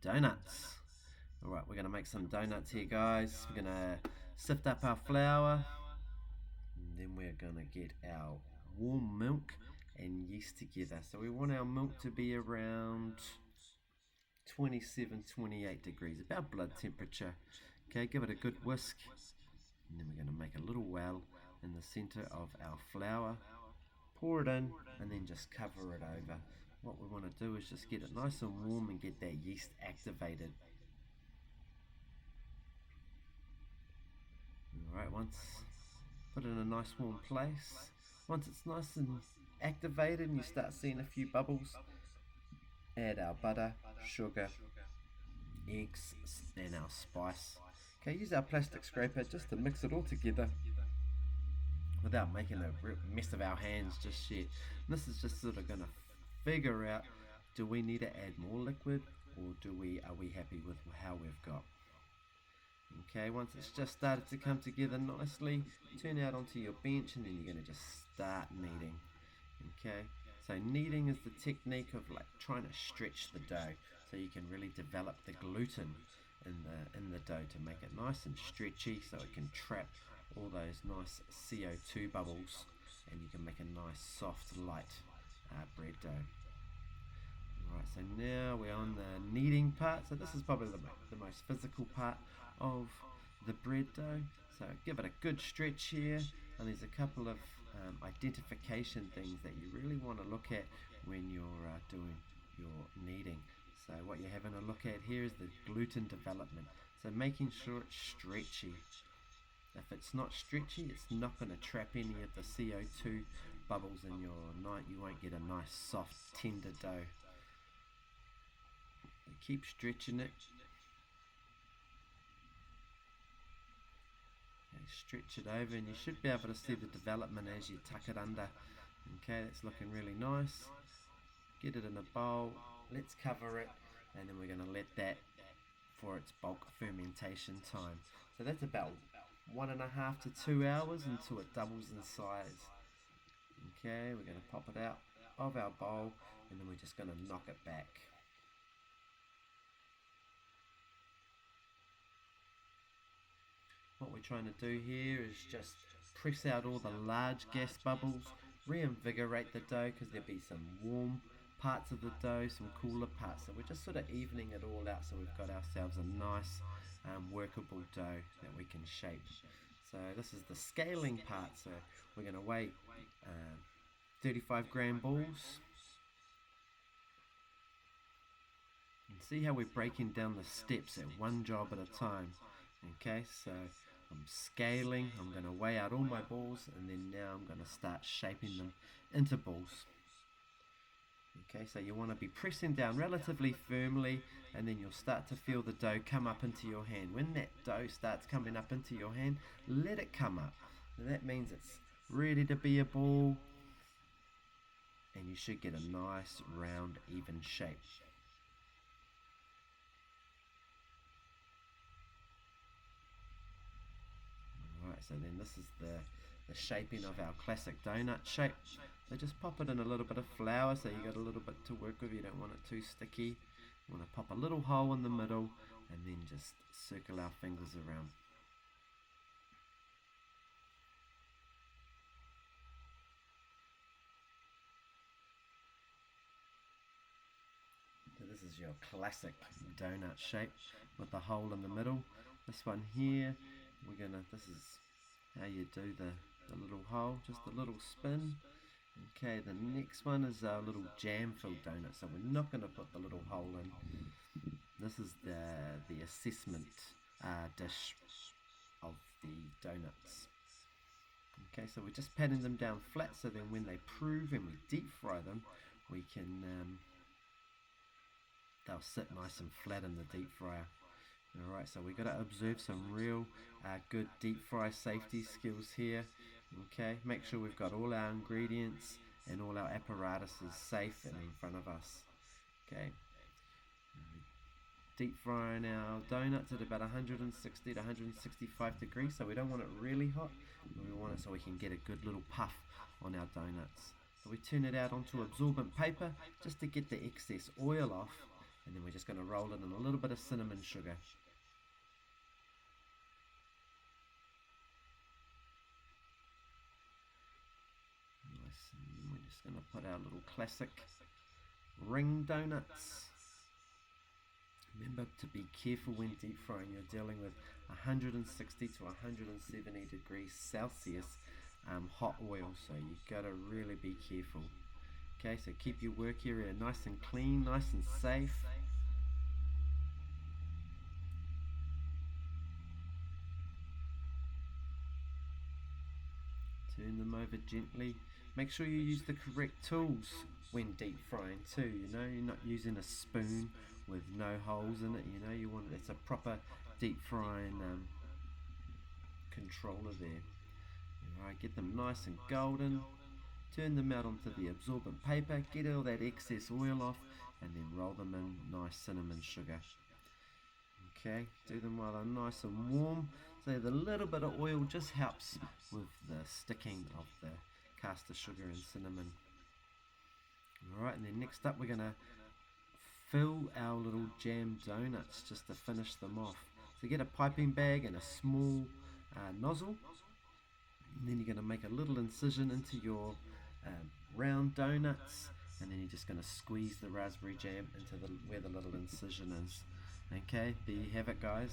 donuts. Alright, we're going to make some donuts here, guys. We're going to sift up our flour, and then we're going to get our warm milk and yeast together. So we want our milk to be around 27-28 degrees, about blood temperature. Okay, give it a good whisk, and then we're going to make a little well in the center of our flour. Pour it in and then just cover it over. What we want to do is just get it nice and warm and get that yeast activated. Alright, put it in a nice warm place. Once it's nice and activated and you start seeing a few bubbles, add our butter, sugar, eggs and our spice. Okay, use our plastic scraper just to mix it all together without making a mess of our hands just yet. And this is just sort of going to figure out, do we need to add more liquid, or are we happy with how we've got? Okay, once it's just started to come together nicely, turn out onto your bench, and then you're going to just start kneading. Okay, so kneading is the technique of like trying to stretch the dough so you can really develop the gluten in the dough to make it nice and stretchy, so it can trap all those nice CO2 bubbles, and you can make a nice soft light bread dough. Alright, so now we're on the kneading part. So this is probably the most physical part of the bread dough. So give it a good stretch here, and there's a couple of identification things that you really want to look at when you're doing your kneading. So what you're having a look at here is the gluten development. So making sure it's stretchy. If it's not stretchy, it's not going to trap any of the CO2 bubbles in your night. You won't get a nice soft tender dough. So keep stretching it. Okay, stretch it over, and you should be able to see the development as you tuck it under. Okay, that's looking really nice. Get it in a bowl. Let's cover it, and then we're going to let that for its bulk fermentation time. So that's about 1.5 to 2 hours until it doubles in size. Okay, we're going to pop it out of our bowl, and then we're just going to knock it back. What we're trying to do here is just press out all the large gas bubbles, reinvigorate the dough, because there'll be some warm parts of the dough, some cooler parts. So we're just sort of evening it all out, so we've got ourselves a nice workable dough that we can shape. So this is the scaling part. So we're going to weigh 35 gram balls, and see how we're breaking down the steps at one job at a time. Okay, so I'm scaling, I'm going to weigh out all my balls, and then now I'm going to start shaping them into balls. Okay, so you want to be pressing down relatively firmly, and then you'll start to feel the dough come up into your hand. When that dough starts coming up into your hand, let it come up. And that means it's ready to be a ball, and you should get a nice round even shape. Alright, so then this is the shaping of our classic donut shape. So just pop it in a little bit of flour, so you got a little bit to work with. You don't want it too sticky. You want to pop a little hole in the middle, and then just circle our fingers around. So this is your classic donut shape with the hole in the middle. This one here, this is how you do the little hole, just a little spin. Okay, the next one is our little jam-filled donut, so we're not going to put the little hole in. This is the assessment dish of the donuts. Okay, so we're just patting them down flat, so then when they prove and we deep fry them, we can they'll sit nice and flat in the deep fryer. Alright, so we've got to observe some real good deep fry safety skills here. Okay, make sure we've got all our ingredients and all our apparatuses safe and in front of us. Okay, deep frying our donuts at about 160 to 165 degrees, so we don't want it really hot. We want it so we can get a good little puff on our donuts. So we turn it out onto absorbent paper just to get the excess oil off, and then we're just going to roll it in a little bit of cinnamon sugar. Nice, and we're just going to put our little classic ring donuts. Remember to be careful when deep frying. You're dealing with 160 to 170 degrees Celsius hot oil, so you've got to really be careful. Okay, so keep your work area nice and clean, nice and safe. Turn them over gently. Make sure you use the correct tools when deep frying too. You know, you're not using a spoon with no holes in it. You know, you want it's a proper deep frying controller there. Alright, get them nice and golden. Turn them out onto the absorbent paper. Get all that excess oil off, and then roll them in nice cinnamon sugar. Okay, do them while they're nice and warm. So the little bit of oil just helps with the sticking of the castor sugar and cinnamon. Alright, and then next up we're going to fill our little jam donuts just to finish them off. So get a piping bag and a small nozzle, and then you're going to make a little incision into your round donuts, and then you're just going to squeeze the raspberry jam into where the little incision is. Okay, there you have it, guys.